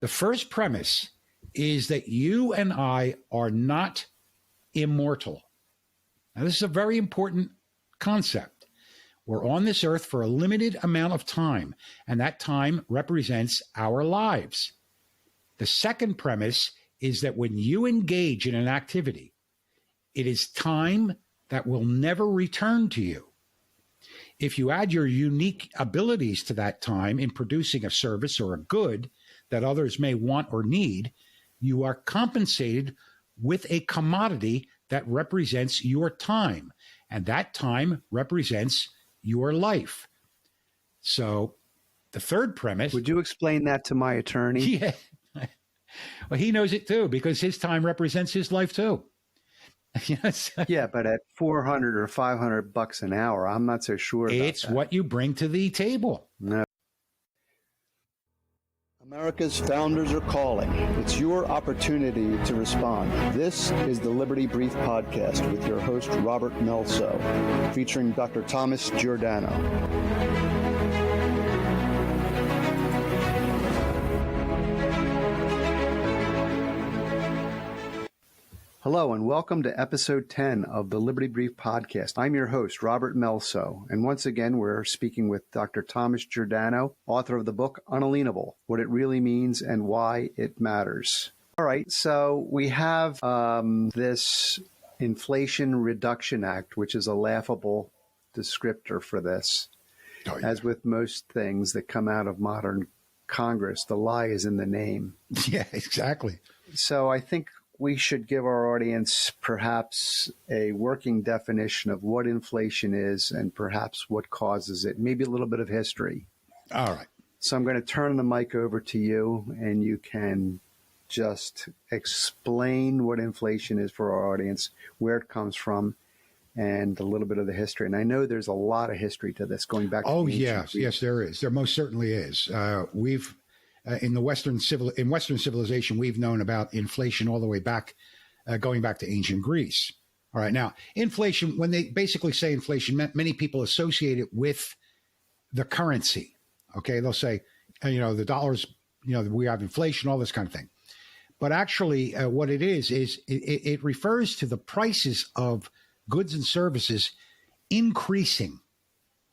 The first premise is that you and I are not immortal. Now, this is a very important concept. We're on this earth for a limited amount of time, and that time represents our lives. The second premise is that when you engage in an activity, it is time that will never return to you. If you add your unique abilities to that time in producing a service or a good that others may want or need, you are compensated with a commodity that represents your time, and that time represents your life. So the third premise... Would you explain that to my attorney? Yeah. Well, he knows it too, because his time represents his life too. Yes. Yeah, but at $400 or $500 an hour, I'm not so sure about it's that. what you bring to the table. No. America's founders are calling. It's your opportunity to respond. This is the Liberty Brief Podcast with your host, Robert Melso, featuring Dr. Thomas Giordano. Hello and welcome to episode 10 of the Liberty Brief Podcast. I'm your host, Robert Melso, and once again we're speaking with Dr. Thomas Giordano, author of the book Unalienable, What It Really Means and Why It Matters. All right, so we have this Inflation Reduction Act, which is a laughable descriptor for this. Oh, yeah. As with most things that come out of modern Congress, the lie is in the name. Yeah, exactly. So I think we should give our audience perhaps a working definition of what inflation is and perhaps what causes it, maybe a little bit of history. All right. So I'm going to turn the mic over to you, and you can just explain what inflation is for our audience, where it comes from, and a little bit of the history. And I know there's a lot of history to this going back to Oh, the ancient yes. Greek. Yes, there is. There most certainly is. We've in the Western civilization, we've known about inflation all the way back, going back to ancient Greece. All right. Now, inflation, when they basically say inflation, many people associate it with the currency. Okay. They'll say, the dollars, we have inflation, all this kind of thing. But actually, what it is it refers to the prices of goods and services increasing.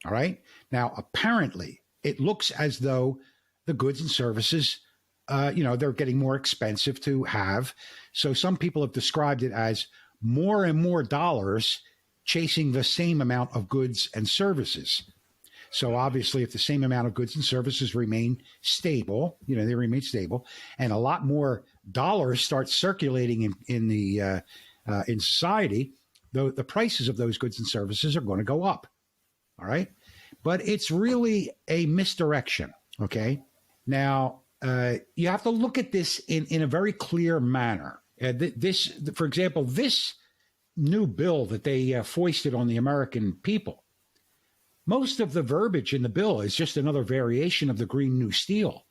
All right. Now, apparently, it looks as though the goods and services, they're getting more expensive to have. So some people have described it as more and more dollars chasing the same amount of goods and services. So obviously, if the same amount of goods and services remain stable, they remain stable, and a lot more dollars start circulating in society, the prices of those goods and services are going to go up. All right. But it's really a misdirection. Okay. Now, you have to look at this in a very clear manner. For example, this new bill that they foisted on the American people, most of the verbiage in the bill is just another variation of the Green New Deal.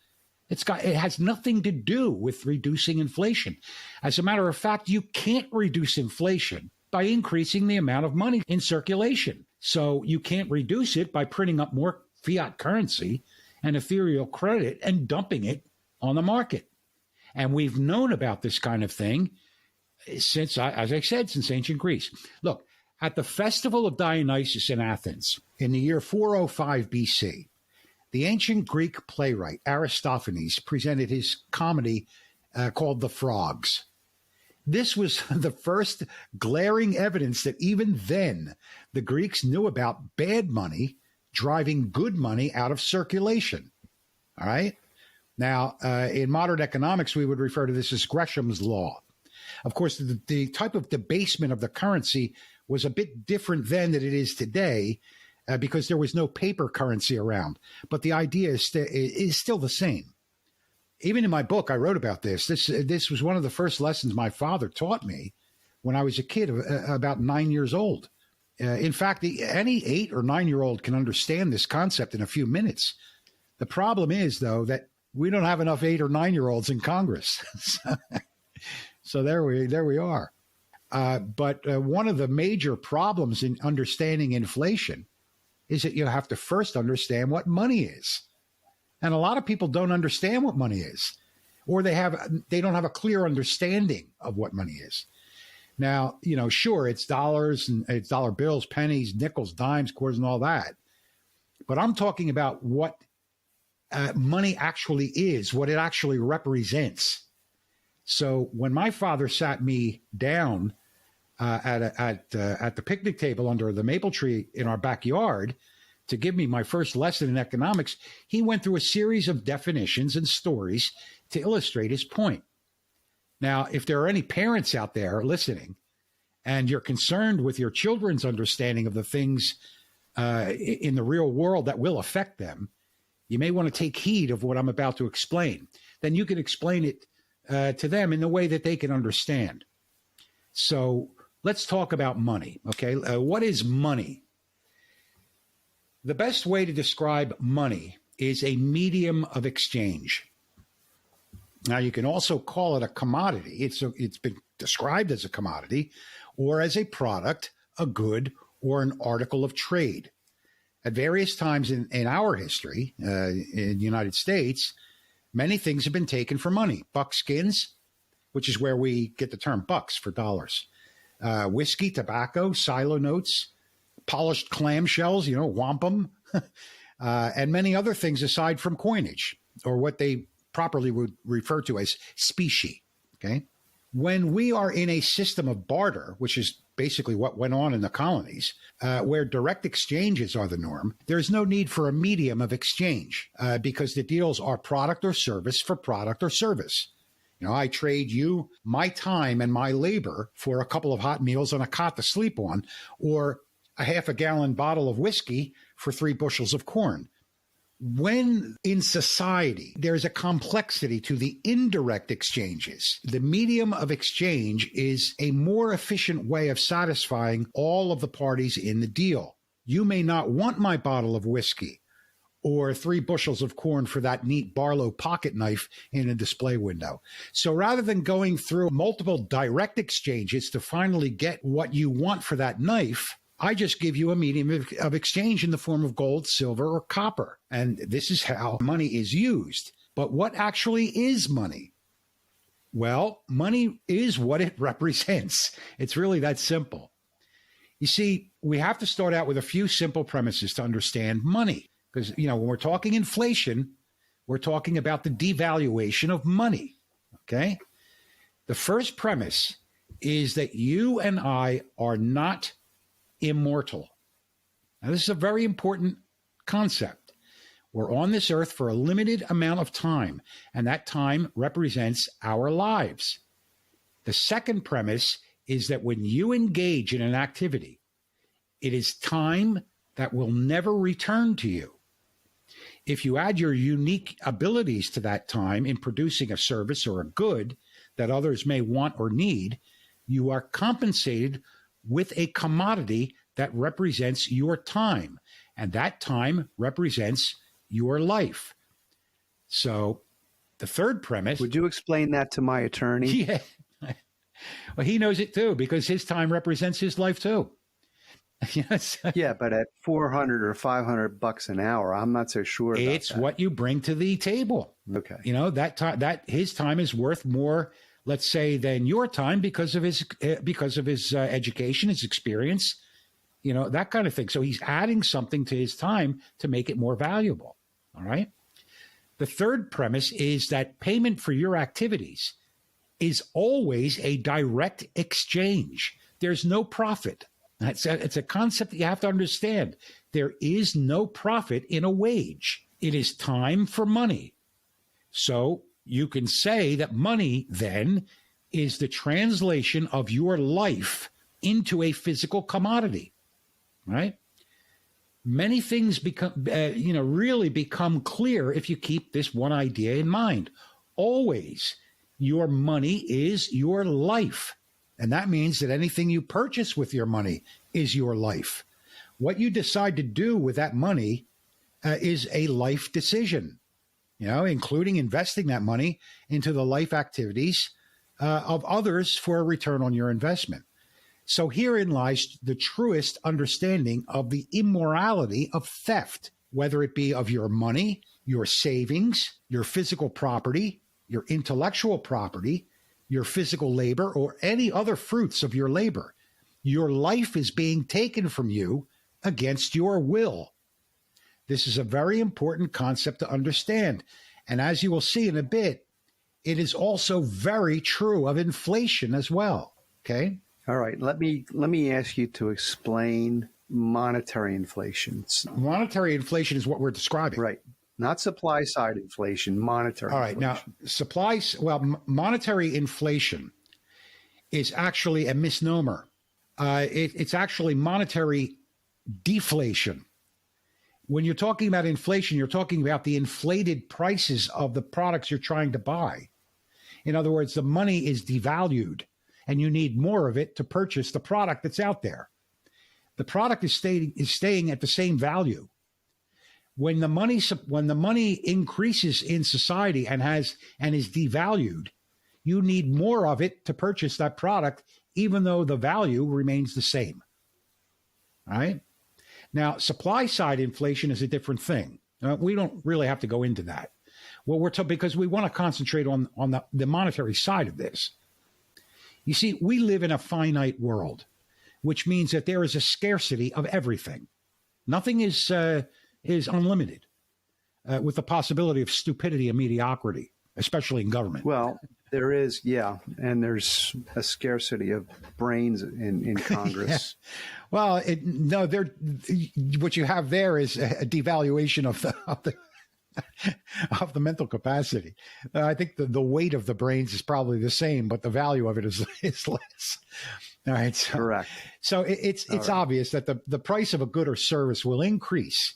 It has nothing to do with reducing inflation. As a matter of fact, you can't reduce inflation by increasing the amount of money in circulation. So you can't reduce it by printing up more fiat currency and ethereal credit and dumping it on the market. And we've known about this kind of thing since, as I said, since ancient Greece. Look, at the festival of Dionysus in Athens in the year 405 BC, the ancient Greek playwright Aristophanes presented his comedy called The Frogs. This was the first glaring evidence that even then the Greeks knew about bad money driving good money out of circulation. All right. Now, in modern economics, we would refer to this as Gresham's law. Of course, the type of debasement of the currency was a bit different then than it is today because there was no paper currency around. But the idea is still the same. Even in my book, I wrote about this. This was one of the first lessons my father taught me when I was a kid, about 9 years old. In fact, any 8 or 9-year-old can understand this concept in a few minutes. The problem is, though, that we don't have enough 8 or 9-year-olds in Congress. So there we are. But one of the major problems in understanding inflation is that you have to first understand what money is. And a lot of people don't understand what money is. or they don't have a clear understanding of what money is. Now, sure, it's dollars and it's dollar bills, pennies, nickels, dimes, quarters, and all that. But I'm talking about what money actually is, what it actually represents. So when my father sat me down at the picnic table under the maple tree in our backyard to give me my first lesson in economics, he went through a series of definitions and stories to illustrate his point. Now, if there are any parents out there listening and you're concerned with your children's understanding of the things in the real world that will affect them, you may want to take heed of what I'm about to explain. Then you can explain it to them in the way that they can understand. So let's talk about money, okay? What is money? The best way to describe money is a medium of exchange. Now, you can also call it a commodity. It's been described as a commodity or as a product, a good, or an article of trade. At various times in our history, in the United States, many things have been taken for money. Buckskins, which is where we get the term bucks for dollars. Whiskey, tobacco, silo notes, polished clamshells, wampum, and many other things aside from coinage, or what they properly would refer to as specie, okay? When we are in a system of barter, which is basically what went on in the colonies, where direct exchanges are the norm, there's no need for a medium of exchange because the deals are product or service for product or service. I trade you my time and my labor for a couple of hot meals and a cot to sleep on, or a half a gallon bottle of whiskey for 3 bushels of corn. When in society, there's a complexity to the indirect exchanges. The medium of exchange is a more efficient way of satisfying all of the parties in the deal. You may not want my bottle of whiskey or 3 bushels of corn for that neat Barlow pocket knife in a display window. So rather than going through multiple direct exchanges to finally get what you want for that knife, I just give you a medium of exchange in the form of gold, silver, or copper. And this is how money is used. But what actually is money? Well, money is what it represents. It's really that simple. You see, we have to start out with a few simple premises to understand money. Because, when we're talking inflation, we're talking about the devaluation of money, okay? The first premise is that you and I are not immortal. Now, this is a very important concept. We're on this earth for a limited amount of time, and that time represents our lives. The second premise is that when you engage in an activity, it is time that will never return to you. If you add your unique abilities to that time in producing a service or a good that others may want or need, you are compensated with a commodity that represents your time, and that time represents your life. So the third premise... Would you explain that to my attorney? Yeah. Well, he knows it too, because his time represents his life too. Yes. Yeah, but at $400 or $500 an hour, I'm not so sure about it's that. What you bring to the table. Okay. That time, that his time is worth more, let's say, than your time because of his education, his experience, that kind of thing. So he's adding something to his time to make it more valuable. All right. The third premise is that payment for your activities is always a direct exchange. There's no profit. It's a concept that you have to understand. There is no profit in a wage. It is time for money. So you can say that money then is the translation of your life into a physical commodity, right? Many things really become clear if you keep this one idea in mind. Always, your money is your life. And that means that anything you purchase with your money is your life. What you decide to do with that money is a life decision, including investing that money into the life activities of others for a return on your investment. So herein lies the truest understanding of the immorality of theft, whether it be of your money, your savings, your physical property, your intellectual property, your physical labor, or any other fruits of your labor. Your life is being taken from you against your will. This is a very important concept to understand. And as you will see in a bit, it is also very true of inflation as well. Okay? All right. Let me ask you to explain monetary inflation. Monetary inflation is what we're describing. Right. Not supply side inflation, monetary All right. inflation. Now, monetary inflation is actually a misnomer. It's actually monetary deflation. When you're talking about inflation, you're talking about the inflated prices of the products you're trying to buy. In other words, the money is devalued and you need more of it to purchase the product that's out there. The product is staying at the same value. When the money increases in society and is devalued, you need more of it to purchase that product, even though the value remains the same. All right? Now, supply side inflation is a different thing. We don't really have to go into that. Well, because we want to concentrate on the monetary side of this. You see, we live in a finite world, which means that there is a scarcity of everything. Nothing is unlimited, with the possibility of stupidity and mediocrity, especially in government. Well, there is, yeah, and there's a scarcity of brains in Congress. Yeah. Well, what you have there is a devaluation of the mental capacity. I think the weight of the brains is probably the same, but the value of it is less. All right. So, correct. So it's obvious that the price of a good or service will increase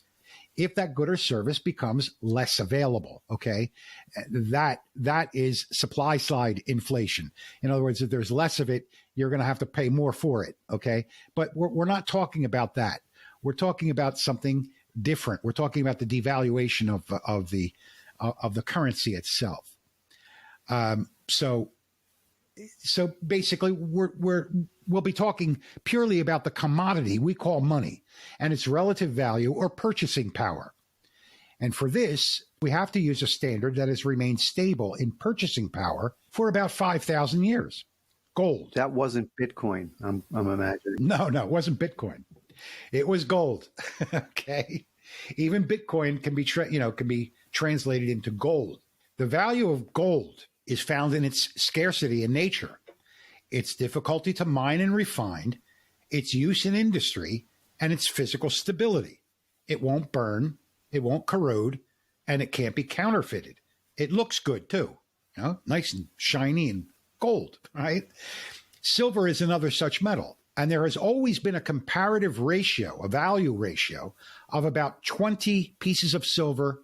if that good or service becomes less available. Okay. That is supply side inflation. In other words, if there's less of it, you're going to have to pay more for it. Okay. But we're not talking about that. We're talking about something different. We're talking about the devaluation of the currency itself. So basically, we'll be talking purely about the commodity we call money and its relative value or purchasing power. And for this, we have to use a standard that has remained stable in purchasing power for about 5,000 years. Gold. That wasn't Bitcoin, I'm imagining. No, it wasn't Bitcoin. It was gold. Okay. Even Bitcoin can be translated into gold. The value of gold is found in its scarcity in nature, its difficulty to mine and refine, its use in industry, and its physical stability. It won't burn, it won't corrode, and it can't be counterfeited. It looks good too, nice and shiny and gold, right? Silver is another such metal. And there has always been a comparative ratio, a value ratio of about 20 pieces of silver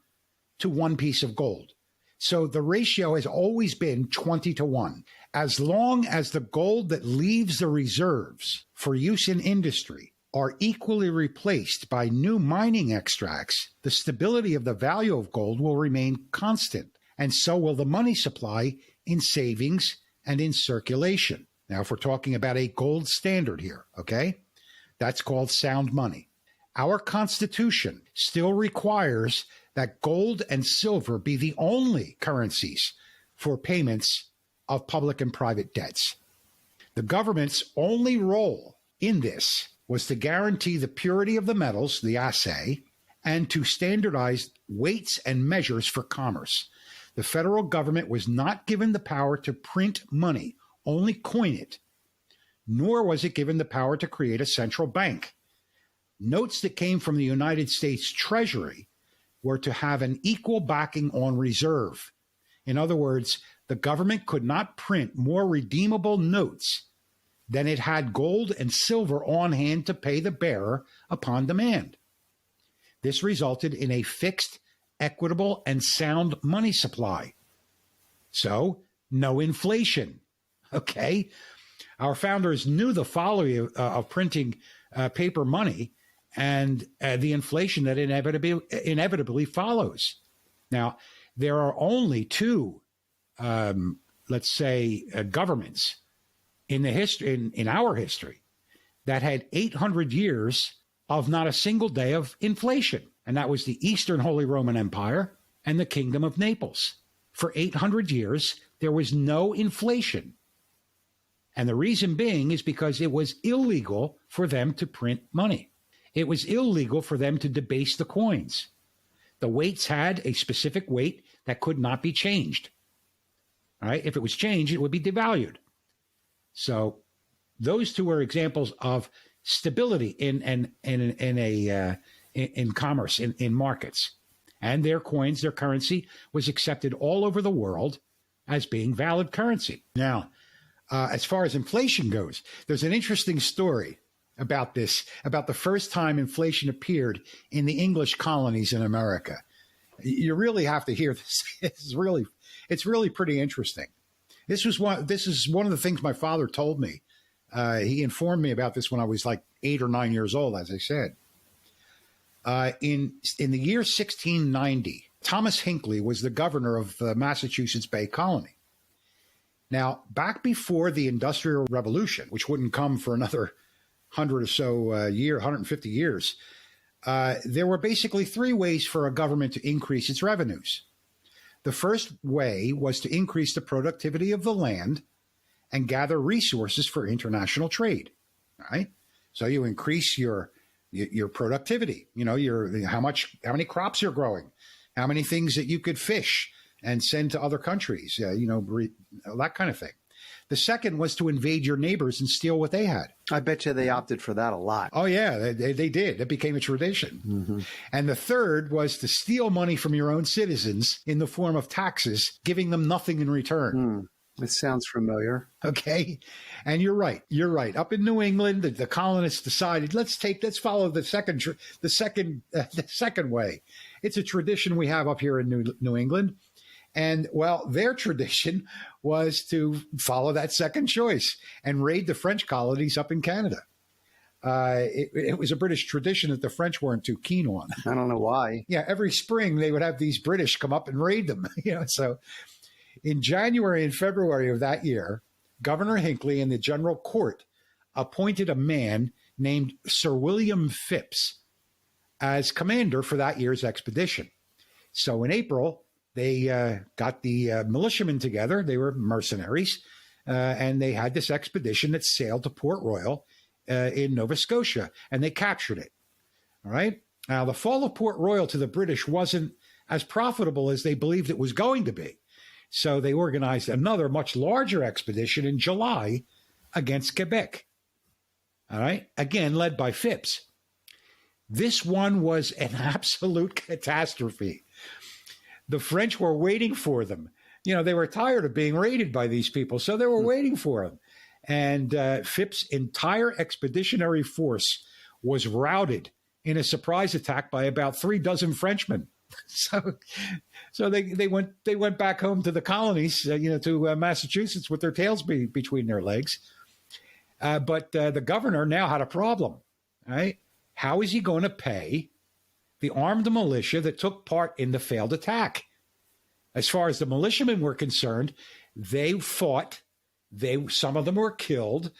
to 1 piece of gold. So the ratio has always been 20 to 1. As long as the gold that leaves the reserves for use in industry are equally replaced by new mining extracts, the stability of the value of gold will remain constant, and so will the money supply in savings and in circulation. Now, if we're talking about a gold standard here, okay, that's called sound money. Our Constitution still requires that gold and silver be the only currencies for payments of public and private debts. The government's only role in this was to guarantee the purity of the metals, the assay, and to standardize weights and measures for commerce. The federal government was not given the power to print money, only coin it, nor was it given the power to create a central bank. Notes that came from the United States Treasury were to have an equal backing on reserve. In other words, the government could not print more redeemable notes than it had gold and silver on hand to pay the bearer upon demand. This resulted in a fixed, equitable, and sound money supply. So, no inflation. Okay, our founders knew the folly of printing paper money and the inflation that inevitably follows. Now, there are only two, let's say, governments in our history that had 800 years of not a single day of inflation, and that was the Eastern Holy Roman Empire and the Kingdom of Naples. for 800 years, there was no inflation. And the reason being is because it was illegal for them to print money. It was illegal for them to debase the coins. The weights had a specific weight that could not be changed. All right? If it was changed, it would be devalued. So those two are examples of stability in commerce, in markets. And their coins, their currency, was accepted all over the world as being valid currency. Now, as far as inflation goes, there's an interesting story about this, about the first time inflation appeared in the English colonies in America. You really have to hear this. It's really pretty interesting. This is one of the things my father told me. He informed me about this when I was like 8 or 9 years old, as I said. In the year 1690, Thomas Hinckley was the governor of the Massachusetts Bay Colony. Now, back before the Industrial Revolution, which wouldn't come for another 100 or so 150 years, there were basically 3 ways for a government to increase its revenues. The first way was to increase the productivity of the land and gather resources for international trade. Right? So you increase your productivity, how many crops you're growing, how many things that you could fish and send to other countries, that kind of thing. The second was to invade your neighbors and steal what they had. I bet you they opted for that a lot. Oh, yeah, they did. It became a tradition. Mm-hmm. And the third was to steal money from your own citizens in the form of taxes, giving them nothing in return. This sounds familiar. Okay. And you're right. Up in New England, the colonists decided, let's follow the second way. It's a tradition we have up here in New England. And, well, their tradition was to follow that second choice and raid the French colonies up in Canada. It was a British tradition that the French weren't too keen on. I don't know why. Yeah, every spring they would have these British come up and raid them. So in January and February of that year, Governor Hinckley and the General Court appointed a man named Sir William Phipps as commander for that year's expedition. So in April, they got the militiamen together. They were mercenaries, and they had this expedition that sailed to Port Royal in Nova Scotia, and they captured it. All right? Now, the fall of Port Royal to the British wasn't as profitable as they believed it was going to be. So they organized another much larger expedition in July against Quebec. All right? Again, led by Phipps. This one was an absolute catastrophe. The French were waiting for them. They were tired of being raided by these people, so they were waiting for them. And Phipps' entire expeditionary force was routed in a surprise attack by about 3 dozen Frenchmen. So they went back home to the colonies, to Massachusetts with their tails between their legs. But the governor now had a problem. Right? How is he going to pay the armed militia that took part in the failed attack? As far as the militiamen were concerned, they fought. Some of them were killed,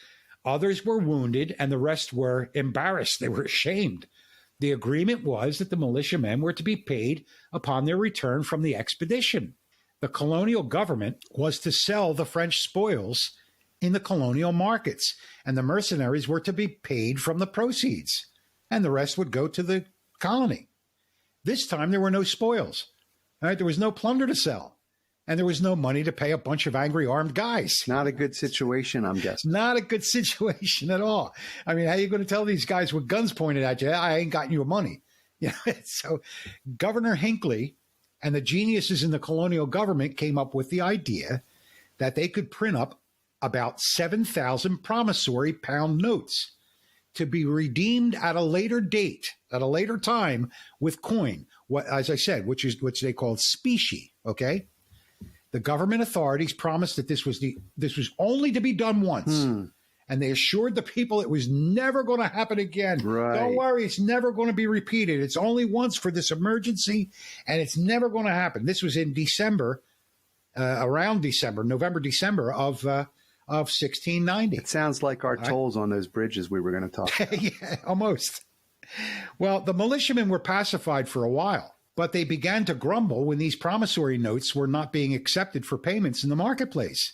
others were wounded, and the rest were embarrassed. They were ashamed. The agreement was that the militiamen were to be paid upon their return from the expedition. The colonial government was to sell the French spoils in the colonial markets, and the mercenaries were to be paid from the proceeds, and the rest would go to the colony. This time there were no spoils. All right? There was no plunder to sell. And there was no money to pay a bunch of angry armed guys. Not a good situation, I'm guessing. Not a good situation at all. I mean, how are you going to tell these guys with guns pointed at you, I ain't got your money? So Governor Hinckley and the geniuses in the colonial government came up with the idea that they could print up about 7,000 promissory pound notes to be redeemed at a later date, at a later time with coin, as I said, which they called specie, okay? The government authorities promised that this was only to be done once. And they assured the people it was never going to happen again. Right. Don't worry, it's never going to be repeated. It's only once for this emergency, and it's never going to happen. This was in December, November, December of 1690. It sounds like our tolls on those bridges we were going to talk about. Yeah, almost. Well, the militiamen were pacified for a while. But they began to grumble when these promissory notes were not being accepted for payments in the marketplace.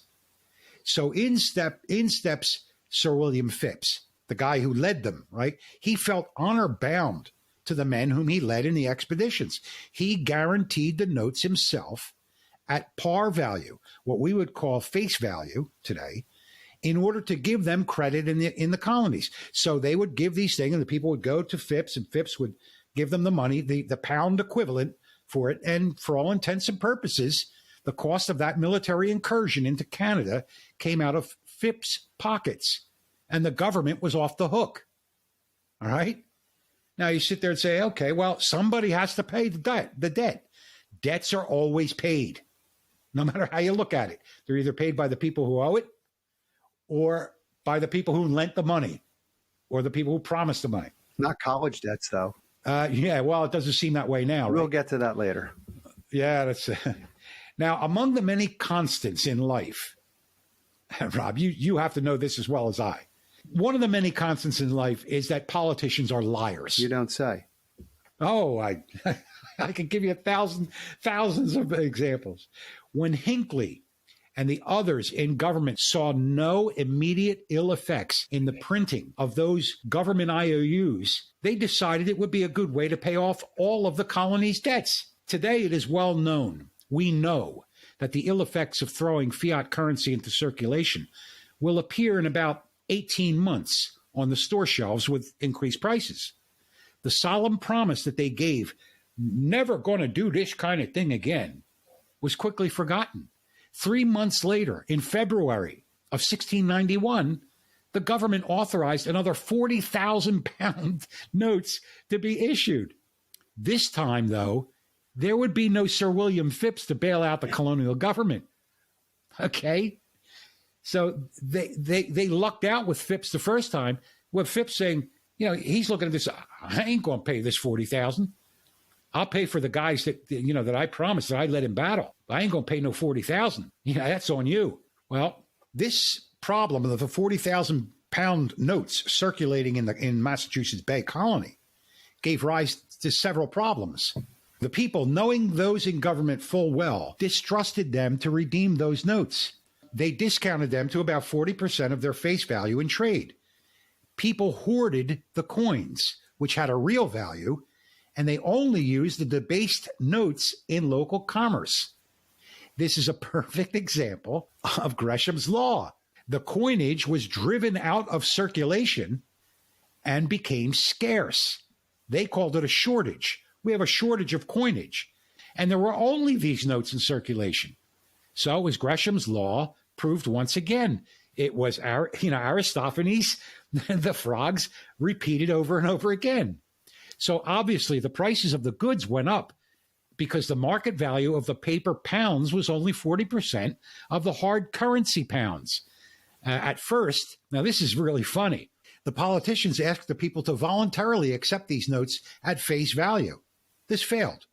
So in steps Sir William Phipps, the guy who led them, right? He felt honor bound to the men whom he led in the expeditions. He guaranteed the notes himself at par value, what we would call face value today, in order to give them credit in the colonies. So they would give these things, and the people would go to Phipps, and Phipps would give them the money, the pound equivalent for it. And for all intents and purposes, the cost of that military incursion into Canada came out of Phipps' pockets, and the government was off the hook. All right? Now you sit there and say, okay, well, somebody has to pay the debt. Debts are always paid, no matter how you look at it. They're either paid by the people who owe it or by the people who lent the money or the people who promised the money. Not college debts, though. Yeah, well, it doesn't seem that way now. We'll right? get to that later. Yeah, that's now among the many constants in life, Rob, you have to know this as well as I. One of the many constants in life is that politicians are liars. You don't say. Oh, I can give you thousands of examples. When Hinckley and the others in government saw no immediate ill effects in the printing of those government IOUs, they decided it would be a good way to pay off all of the colony's debts. Today, it is well known. We know that the ill effects of throwing fiat currency into circulation will appear in about 18 months on the store shelves with increased prices. The solemn promise that they gave, never going to do this kind of thing again, was quickly forgotten. 3 months later, in February of 1691, the government authorized another 40,000 pound notes to be issued. This time, though, there would be no Sir William Phipps to bail out the colonial government. Okay? So they lucked out with Phipps the first time, with Phipps saying, you know, he's looking at this, I ain't going to pay this 40,000. I'll pay for the guys that, you know, that I promised that I'd let him battle. I ain't going to pay no 40,000. Yeah, that's on you. Well, this problem of the 40,000 pound notes circulating in Massachusetts Bay Colony gave rise to several problems. The people, knowing those in government full well, distrusted them to redeem those notes. They discounted them to about 40% of their face value in trade. People hoarded the coins, which had a real value, and they only used the debased notes in local commerce. This is a perfect example of Gresham's law. The coinage was driven out of circulation and became scarce. They called it a shortage. We have a shortage of coinage. And there were only these notes in circulation. So as Gresham's law proved once again, it was Aristophanes, the frogs, repeated over and over again. So obviously the prices of the goods went up because the market value of the paper pounds was only 40% of the hard currency pounds. At first, now this is really funny, the politicians asked the people to voluntarily accept these notes at face value. This failed.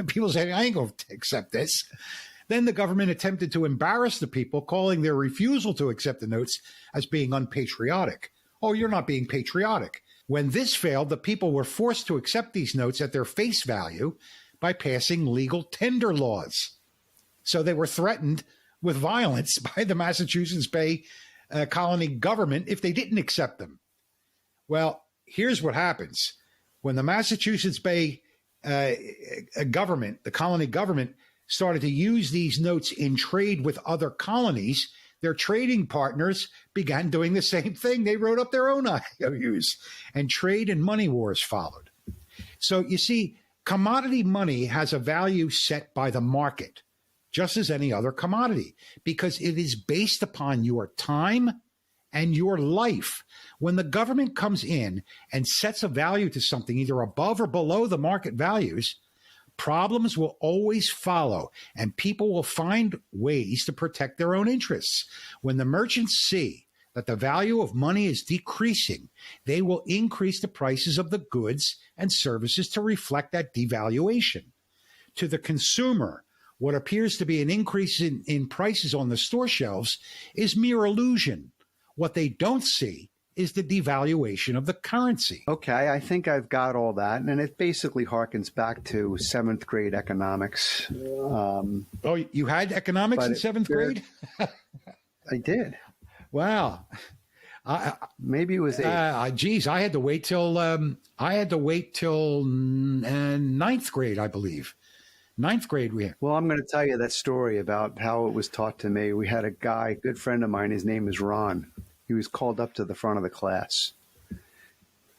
People said, I ain't going to accept this. Then the government attempted to embarrass the people, calling their refusal to accept the notes as being unpatriotic. Oh, you're not being patriotic. When this failed, the people were forced to accept these notes at their face value by passing legal tender laws. So they were threatened with violence by the Massachusetts Bay Colony government if they didn't accept them. Well, here's what happens. When the Massachusetts Bay government, the colony government, started to use these notes in trade with other colonies, their trading partners began doing the same thing. They wrote up their own IOUs, and trade and money wars followed. So you see, commodity money has a value set by the market, just as any other commodity, because it is based upon your time and your life. When the government comes in and sets a value to something, either above or below the market values, problems will always follow, and people will find ways to protect their own interests. When the merchants see that the value of money is decreasing, they will increase the prices of the goods and services to reflect that devaluation. To the consumer, what appears to be an increase in prices on the store shelves is mere illusion. What they don't see is the devaluation of the currency. Okay, I think I've got all that. And it basically harkens back to seventh grade economics. Oh, you had economics in seventh grade? I did. Wow. Maybe it was eighth. Geez, I had to wait till ninth grade, I believe. Ninth grade we had. Well, I'm going to tell you that story about how it was taught to me. We had a guy, a good friend of mine, his name is Ron. He was called up to the front of the class.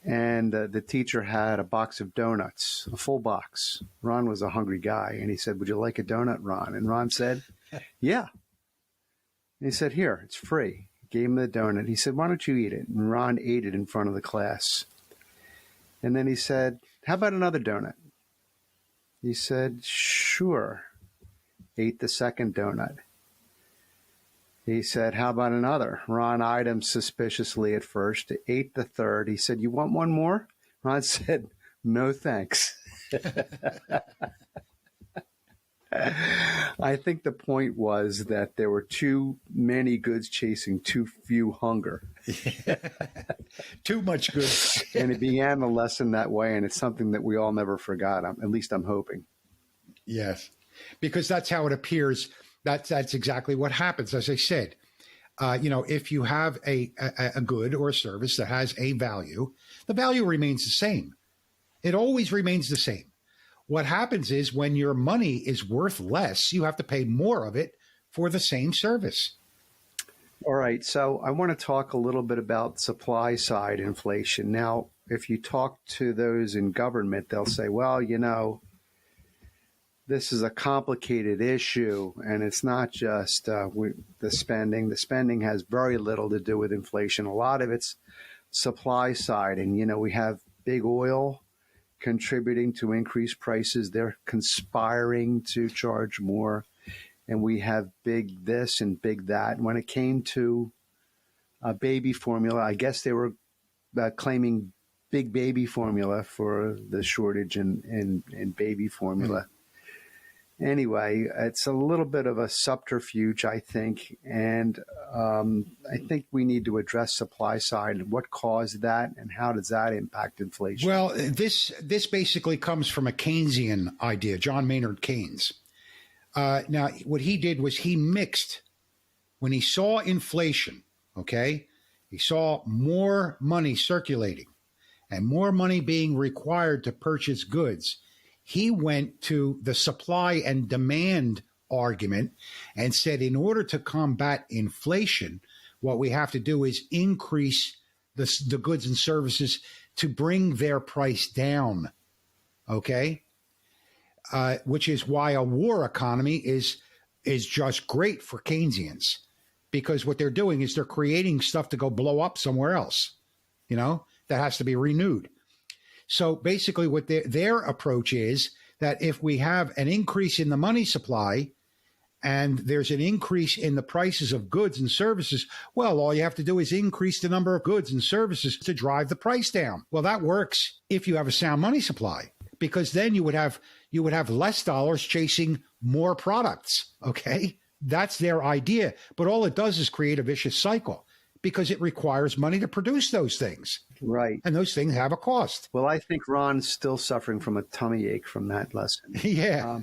And the teacher had a box of donuts, a full box. Ron was a hungry guy. And he said, "Would you like a donut, Ron?" And Ron said, "Yeah." And he said, "Here, it's free." He gave him the donut. He said, "Why don't you eat it?" And Ron ate it in front of the class. And then he said, "How about another donut?" He said, "Sure." Ate the second donut. He said, "How about another?" Ron eyed him suspiciously at first, ate the third. He said, "You want one more?" Ron said, "No, thanks." I think the point was that there were too many goods chasing too few hunger. Too much good. And it began the lesson that way, and it's something that we all never forgot. At least I'm hoping. Yes, because that's how it appears. That's exactly what happens. As I said, if you have a good or a service that has a value, the value remains the same. It always remains the same. What happens is when your money is worth less, you have to pay more of it for the same service. All right. So I want to talk a little bit about supply side inflation. Now, if you talk to those in government, they'll say, well, this is a complicated issue, and it's not just the spending. The spending has very little to do with inflation. A lot of it's supply side. And, we have big oil contributing to increased prices. They're conspiring to charge more. And we have big this and big that. When it came to baby formula, I guess they were claiming big baby formula for the shortage in baby formula. Mm-hmm. Anyway, it's a little bit of a subterfuge, I think. And I think we need to address supply side and what caused that and how does that impact inflation? Well, this basically comes from a Keynesian idea, John Maynard Keynes. Now, what he did was he mixed, when he saw inflation, okay, he saw more money circulating and more money being required to purchase goods. He went to the supply and demand argument and said, in order to combat inflation, what we have to do is increase the goods and services to bring their price down, okay? Which is why a war economy is just great for Keynesians, because what they're doing is they're creating stuff to go blow up somewhere else, that has to be renewed. So basically what their approach is that if we have an increase in the money supply and there's an increase in the prices of goods and services, well, all you have to do is increase the number of goods and services to drive the price down. Well, that works if you have a sound money supply, because then you would have less dollars chasing more products, okay? That's their idea. But all it does is create a vicious cycle, because it requires money to produce those things. Right. And those things have a cost. Well, I think Ron's still suffering from a tummy ache from that lesson. Yeah.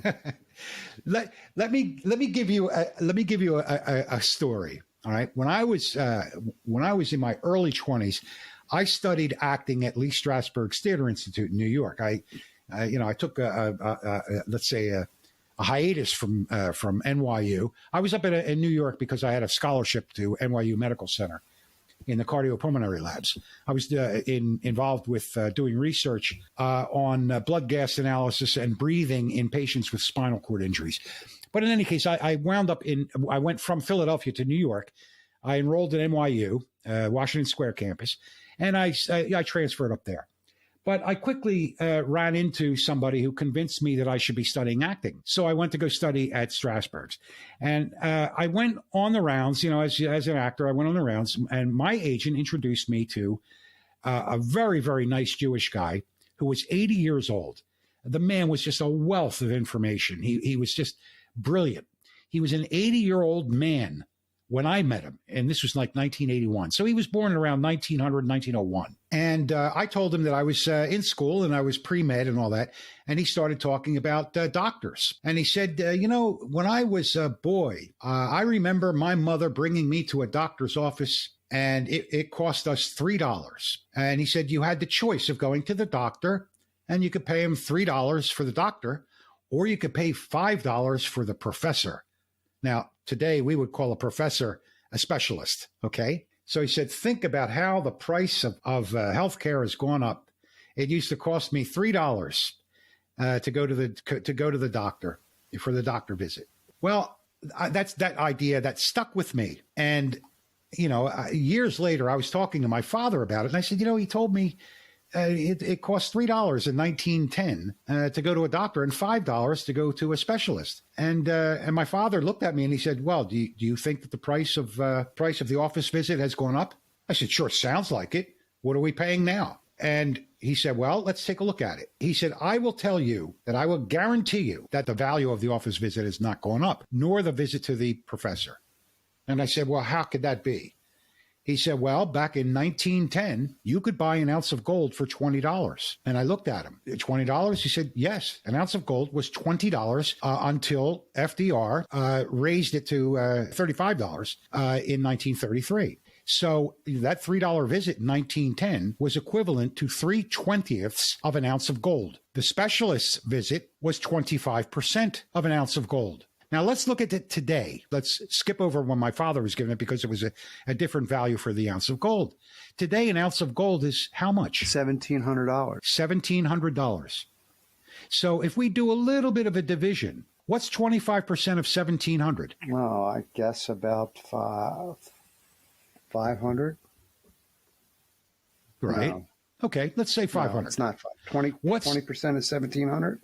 Let me give you a story. All right. When I was in my early 20s, I studied acting at Lee Strasberg's Theater Institute in New York. I took let's say a hiatus from NYU. I was up in New York because I had a scholarship to NYU Medical Center in the cardiopulmonary labs. I was involved with doing research on blood gas analysis and breathing in patients with spinal cord injuries. But in any case, I went from Philadelphia to New York. I enrolled at NYU, Washington Square campus, and I transferred up there. But I quickly ran into somebody who convinced me that I should be studying acting. So I went to go study at Strasberg's. And I went on the rounds, as an actor, I went on the rounds. And my agent introduced me to a very, very nice Jewish guy who was 80 years old. The man was just a wealth of information. He was just brilliant. He was an 80-year-old man when I met him, and this was like 1981. So he was born around 1900, 1901. And I told him that I was in school and I was pre-med and all that. And he started talking about doctors. And he said, when I was a boy, I remember my mother bringing me to a doctor's office, and it cost us $3. And he said you had the choice of going to the doctor, and you could pay him $3 for the doctor, or you could pay $5 for the professor. Now, today we would call a professor a specialist, okay? So he said, think about how the price of healthcare has gone up. It used to cost me $3 to go to the doctor for the doctor visit. Well, that's that idea that stuck with me. And, years later, I was talking to my father about it, and I said, he told me it cost $3 in 1910 to go to a doctor and $5 to go to a specialist. And my father looked at me and he said, well, do you think that the price of the office visit has gone up? I said, sure, sounds like it. What are we paying now? And he said, well, let's take a look at it. He said, I will tell you that I will guarantee you that the value of the office visit has not gone up, nor the visit to the professor. And I said, well, how could that be? He said, well, back in 1910, you could buy an ounce of gold for $20. And I looked at him. $20? He said, yes, an ounce of gold was $20 until FDR raised it to $35 in 1933. So that $3 visit in 1910 was equivalent to 3/20ths of an ounce of gold. The specialist's visit was 25% of an ounce of gold. Now, let's look at it today. Let's skip over when my father was given it because it was a different value for the ounce of gold. Today, an ounce of gold is how much? $1,700. $1,700. So if we do a little bit of a division, what's 25% of 1,700? Well, I guess about 500. Right. No. Okay, let's say 500. No, it's not 20. 20% of 1,700.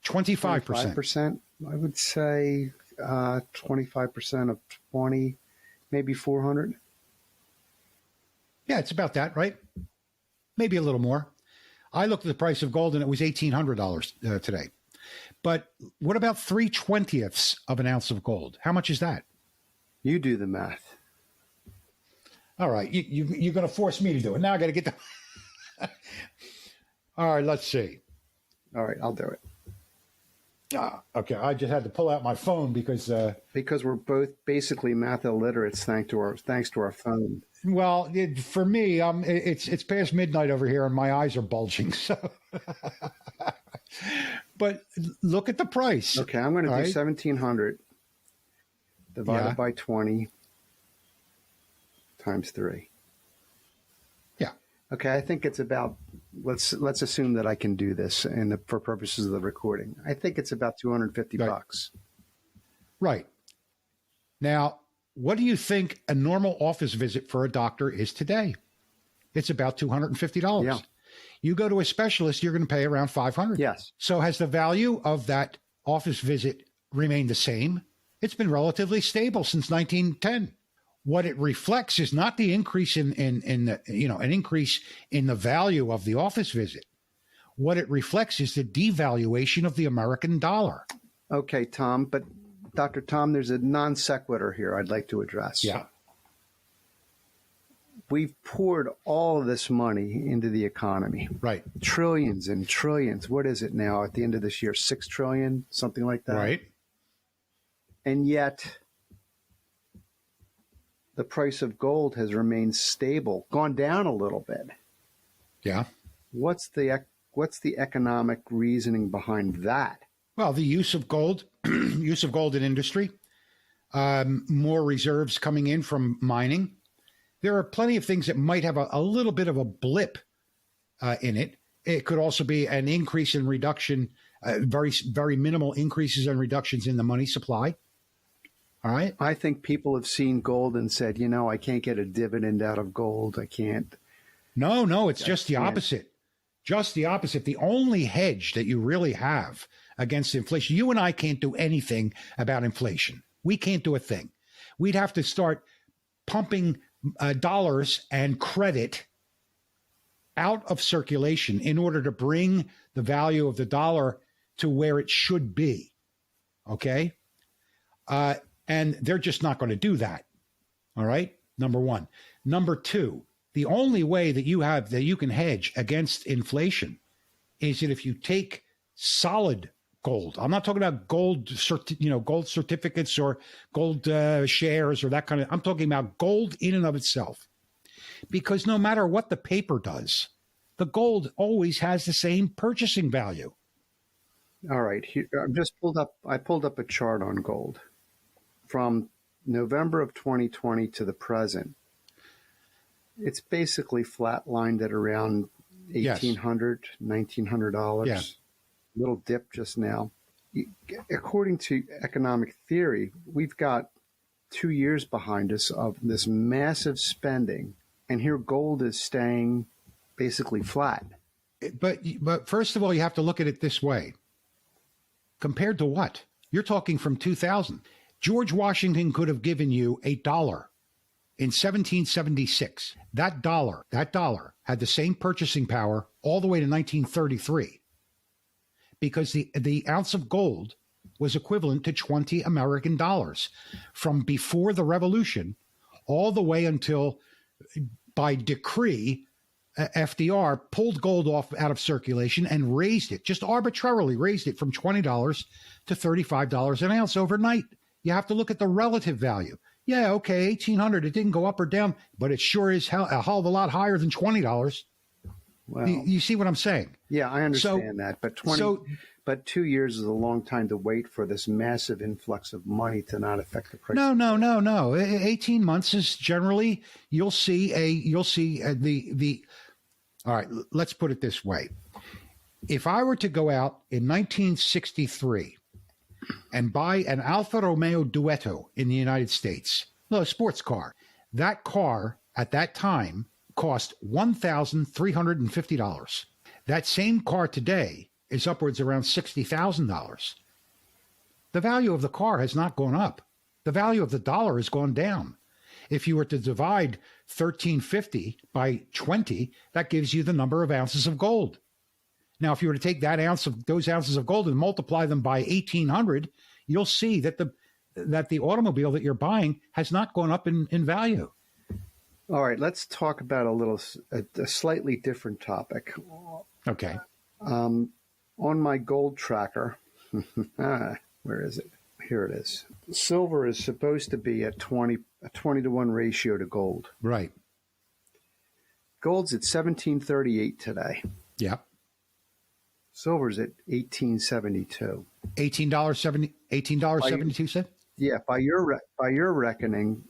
25%. 25%. I would say 25% of 20, maybe 400. Yeah, it's about that, right? Maybe a little more. I looked at the price of gold and it was $1,800 today. But what about 3/20ths of an ounce of gold? How much is that? You do the math. All right, you're going to force me to do it. Now I got to get the... All right, let's see. All right, I'll do it. Okay, I just had to pull out my phone because we're both basically math illiterates thanks to our phone. Well, for me, it's past midnight over here and my eyes are bulging. So, but look at the price. Okay, I'm going to do 1,700 divided by 20 times 3. Yeah. Okay, I think it's about. Let's assume that I can do this for purposes of the recording. I think it's about $250. Right. Now, what do you think a normal office visit for a doctor is today? It's about $250. Yeah. You go to a specialist, you're going to pay around $500. Yes. So has the value of that office visit remained the same? It's been relatively stable since 1910. What it reflects is not the increase in the, an increase in the value of the office visit. What it reflects is the devaluation of the American dollar. Okay, Tom, but Dr. Tom, there's a non sequitur here I'd like to address. Yeah. We've poured all of this money into the economy. Right. Trillions and trillions. What is it now at the end of this year? 6 trillion, something like that. Right. And yet the price of gold has remained stable, gone down a little bit. Yeah. What's the economic reasoning behind that? Well, the use of gold, in industry, more reserves coming in from mining. There are plenty of things that might have a little bit of a blip in it. It could also be an increase in reduction, very, very minimal increases and reductions in the money supply. All right. I think people have seen gold and said, I can't get a dividend out of gold. I can't. No, it's just the opposite. Just the opposite. The only hedge that you really have against inflation, you and I can't do anything about inflation. We can't do a thing. We'd have to start pumping dollars and credit out of circulation in order to bring the value of the dollar to where it should be. Okay? And they're just not going to do that. All right. Number one. Number two, the only way that you can hedge against inflation is that if you take solid gold. I'm not talking about gold certificates or gold shares or that kind of. I'm talking about gold in and of itself. Because no matter what the paper does, the gold always has the same purchasing value. All right. I pulled up a chart on gold from November of 2020 to the present. It's basically flatlined at around $1,800, $1,900. Yeah. Little dip just now. According to economic theory, we've got 2 years behind us of this massive spending, and here gold is staying basically flat. But first of all, you have to look at it this way. Compared to what? You're talking from 2000. George Washington could have given you $1 in 1776. That dollar had the same purchasing power all the way to 1933, because the ounce of gold was equivalent to 20 American dollars from before the revolution all the way until, by decree, FDR pulled gold out of circulation and raised it, just arbitrarily raised it from $20 to $35 an ounce overnight. You have to look at the relative value. Yeah, okay, 1,800, it didn't go up or down, but it sure is a hell of a lot higher than $20. Well, you see what I'm saying? Yeah, I understand that, but 2 years is a long time to wait for this massive influx of money to not affect the price. No. 18 months is generally, you'll see the. All right, let's put it this way. If I were to go out in 1963 and buy an Alfa Romeo Duetto in the United States, a sports car, that car at that time cost $1,350. That same car today is upwards around $60,000. The value of the car has not gone up. The value of the dollar has gone down. If you were to divide 1,350 by 20, that gives you the number of ounces of gold. Now, if you were to take those ounces of gold and multiply them by 1,800, you'll see that the automobile that you're buying has not gone up in value. All right, let's talk about a slightly different topic. Okay. On my gold tracker, where is it? Here it is. Silver is supposed to be a 20 to 1 ratio to gold. Right. Gold's at 1738 today. Yeah. Silver's at 1872. $18.72? Yeah, by your reckoning,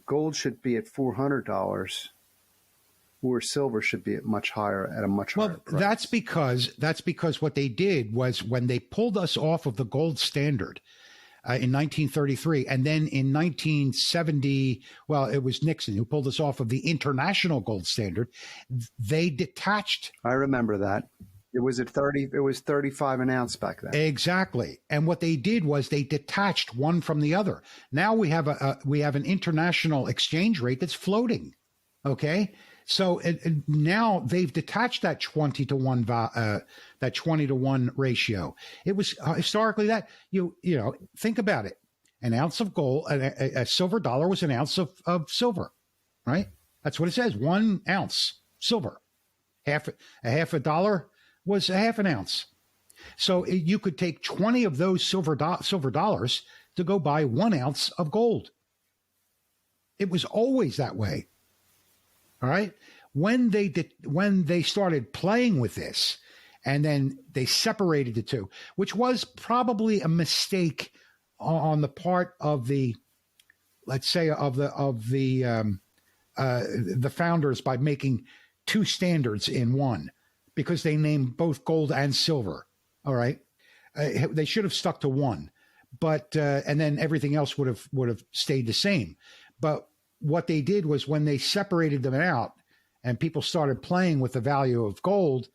gold should be at $400, where silver should be at a much higher price. That's because what they did was, when they pulled us off of the gold standard in 1933, and then in 1970, well, it was Nixon who pulled us off of the international gold standard. They detached. I remember that. It was at 30. It was 35 an ounce back then. Exactly. And what they did was they detached one from the other. Now we have an international exchange rate that's floating. Okay. So now they've detached that 20 to 1 ratio. It was historically that you think about it. An ounce of gold, a silver dollar was an ounce of silver, right? That's what it says. 1 ounce silver. Half a dollar was a half an ounce. So you could take 20 of those silver dollars to go buy 1 ounce of gold. It was always that way. All right. When they started playing with this, and then they separated the two, which was probably a mistake on the part of the, let's say, of the founders, by making 2 standards in one, because they named both gold and silver. All right. They should have stuck to one, but and then everything else would have stayed the same. But what they did was, when they separated them out and people started playing with the value of gold,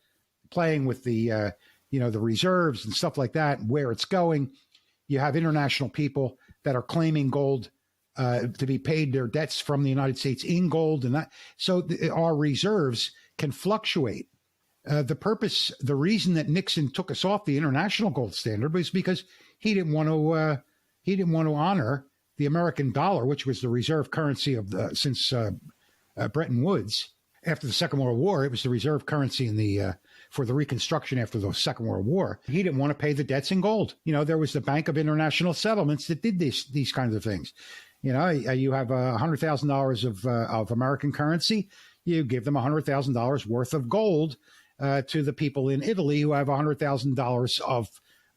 playing with the the reserves and stuff like that, and where it's going, you have international people that are claiming gold to be paid their debts from the United States in gold, and that, so our reserves can fluctuate. The reason that Nixon took us off the international gold standard was because he didn't want to honor the American dollar, which was the reserve currency of the since Bretton Woods. After the Second World War, it was the reserve currency in the for the Reconstruction after the Second World War. He didn't want to pay the debts in gold. There was the Bank of International Settlements that did these kinds of things. You have $100,000 of American currency. You give them $100,000 worth of gold to the people in Italy who have $100,000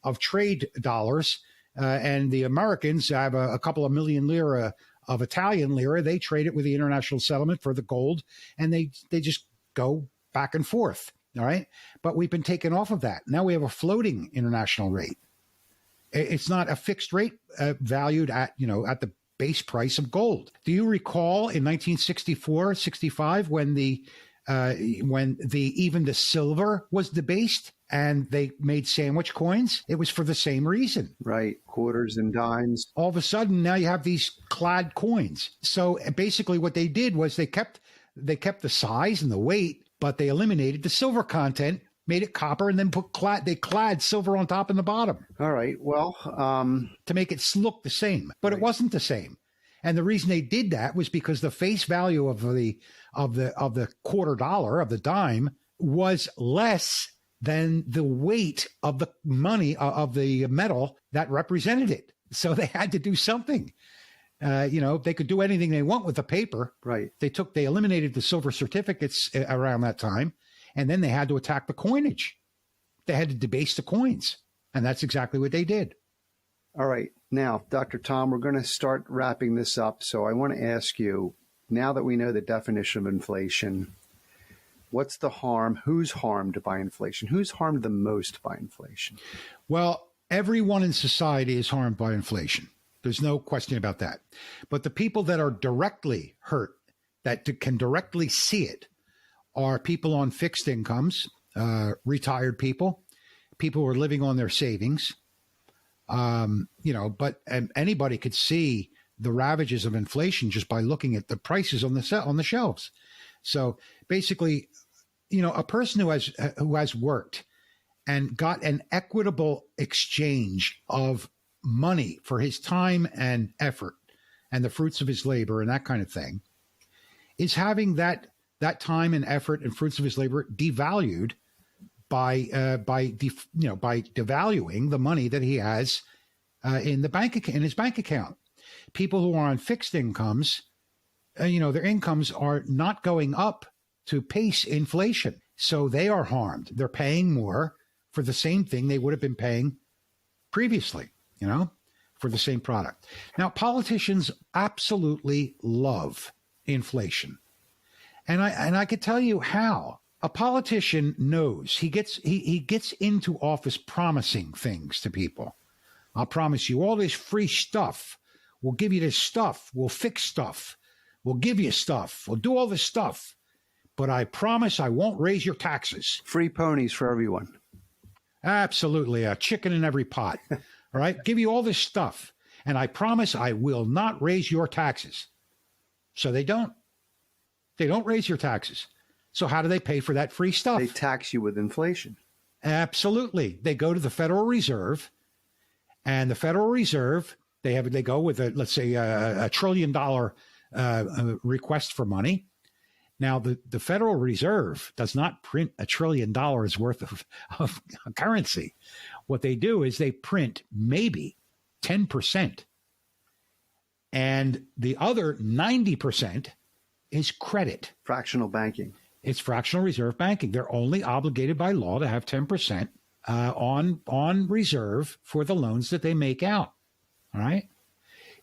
of trade dollars, and the Americans have a couple of million lira of Italian lira. They trade it with the international settlement for the gold, and they just go back and forth. All right. But we've been taken off of that. Now we have a floating international rate. It's not a fixed rate valued at the base price of gold. Do you recall in 1964, 65, when even the silver was debased and they made sandwich coins? It was for the same reason. Right. Quarters and dimes. All of a sudden, now you have these clad coins. So basically what they did was they kept the size and the weight, but they eliminated the silver content, made it copper, and then they clad silver on top and the bottom. All right. Well, to make it look the same, but It wasn't the same. And the reason they did that was because the face value of the quarter dollar, of the dime, was less than the weight of the money, of the metal that represented it. So they had to do something. They could do anything they want with the paper. Right. They eliminated the silver certificates around that time, and then they had to attack the coinage. They had to debase the coins, and that's exactly what they did. All right. Now, Dr. Tom, we're going to start wrapping this up. So I want to ask you, now that we know the definition of inflation, what's the harm? Who's harmed by inflation? Who's harmed the most by inflation? Well, everyone in society is harmed by inflation. There's no question about that. But the people that are directly hurt, that can directly see it, are people on fixed incomes, retired people who are living on their savings. But anybody could see the ravages of inflation just by looking at the prices on the shelves. So basically, a person who has worked and got an equitable exchange of money for his time and effort and the fruits of his labor and that kind of thing is having that time and effort and fruits of his labor devalued by devaluing the money that he has in his bank account. People who are on fixed incomes, their incomes are not going up to pace inflation, so they are harmed. They're paying more for the same thing they would have been paying previously, for the same product. Now, politicians absolutely love inflation, and I could tell you how. A politician knows he gets into office promising things to people. I'll promise you all this free stuff. We'll give you this stuff. We'll fix stuff. We'll give you stuff. We'll do all this stuff. But I promise I won't raise your taxes. Free ponies for everyone. Absolutely. A chicken in every pot. All right. Give you all this stuff. And I promise I will not raise your taxes. So they don't. They don't raise your taxes. So how do they pay for that free stuff? They tax you with inflation. Absolutely. They go to the Federal Reserve, and the Federal Reserve, they go with let's say $1 trillion request for money. Now, the Federal Reserve does not print $1 trillion worth of currency. What they do is they print maybe 10%, and the other 90% is credit. Fractional banking. It's fractional reserve banking. They're only obligated by law to have 10% on reserve for the loans that they make out. All right.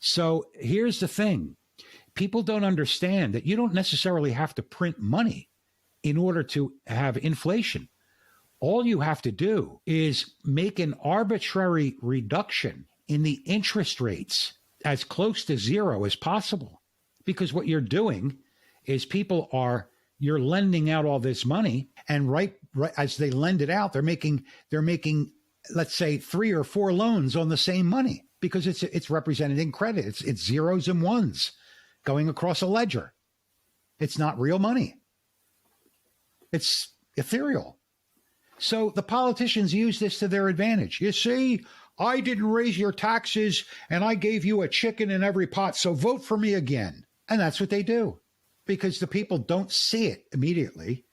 So here's the thing. People don't understand that you don't necessarily have to print money in order to have inflation. All you have to do is make an arbitrary reduction in the interest rates as close to zero as possible. Because what you're doing is you're lending out all this money, and right as they lend it out, they're making, let's say, 3 or 4 loans on the same money because it's represented in credit. It's zeros and ones going across a ledger. It's not real money. It's ethereal. So the politicians use this to their advantage. You see, I didn't raise your taxes and I gave you a chicken in every pot, so vote for me again. And that's what they do because the people don't see it immediately.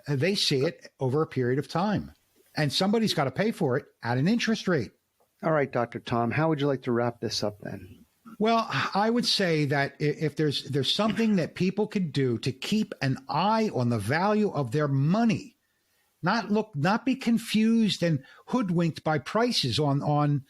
They see it over a period of time. And somebody's got to pay for it at an interest rate. All right, Dr. Tom, how would you like to wrap this up then? Well, I would say that if there's something that people could do to keep an eye on the value of their money, not be confused and hoodwinked by prices on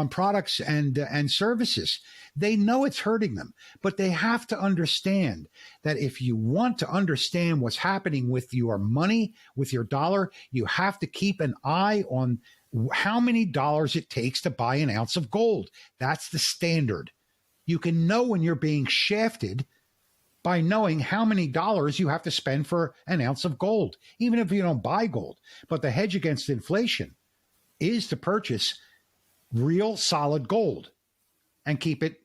products and services. They know it's hurting them, but they have to understand that if you want to understand what's happening with your money, with your dollar, you have to keep an eye on how many dollars it takes to buy an ounce of gold. That's the standard. You can know when you're being shafted by knowing how many dollars you have to spend for an ounce of gold, even if you don't buy gold. But the hedge against inflation is to purchase real solid gold and keep it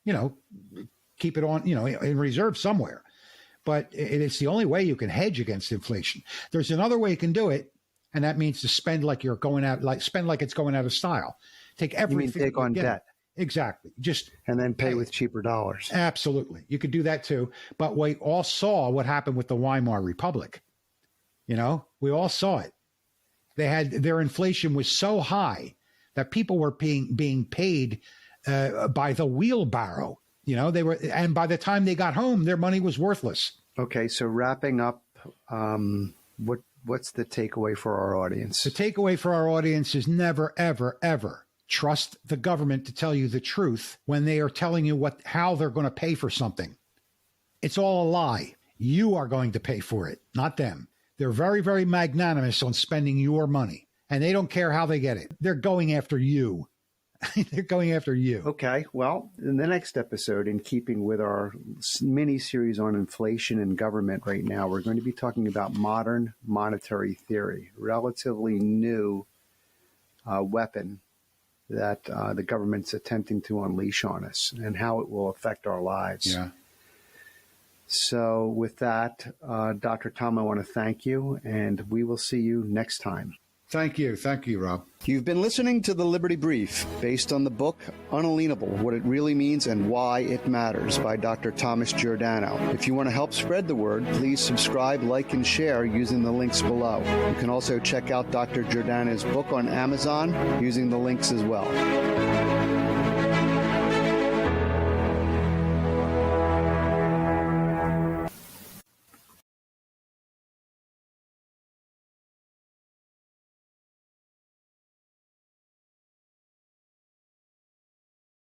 on, in reserve somewhere. But it's the only way you can hedge against inflation. There's another way you can do it, and that means to spend like it's going out of style. Take everything. You mean take on debt? Exactly. And then pay with cheaper dollars. Absolutely. You could do that too. But we all saw what happened with the Weimar Republic. We all saw it. Their inflation was so high that people were being paid by the wheelbarrow. And by the time they got home, their money was worthless. Okay. So wrapping up, what's the takeaway for our audience? The takeaway for our audience is never, ever, ever trust the government to tell you the truth when they are telling you how they're going to pay for something. It's all a lie. You are going to pay for it, not them. They're very, very magnanimous on spending your money, and they don't care how they get it. They're going after you. They're going after you. Okay. Well, in the next episode, in keeping with our mini series on inflation and government right now, we're going to be talking about modern monetary theory, relatively new weapon that the government's attempting to unleash on us and how it will affect our lives. Yeah. So with that, Dr. Tom, I want to thank you, and we will see you next time. Thank you. Thank you, Rob. You've been listening to The Liberty Brief, based on the book Unalienable, What It Really Means and Why It Matters by Dr. Thomas Giordano. If you want to help spread the word, please subscribe, like, and share using the links below. You can also check out Dr. Giordano's book on Amazon using the links as well.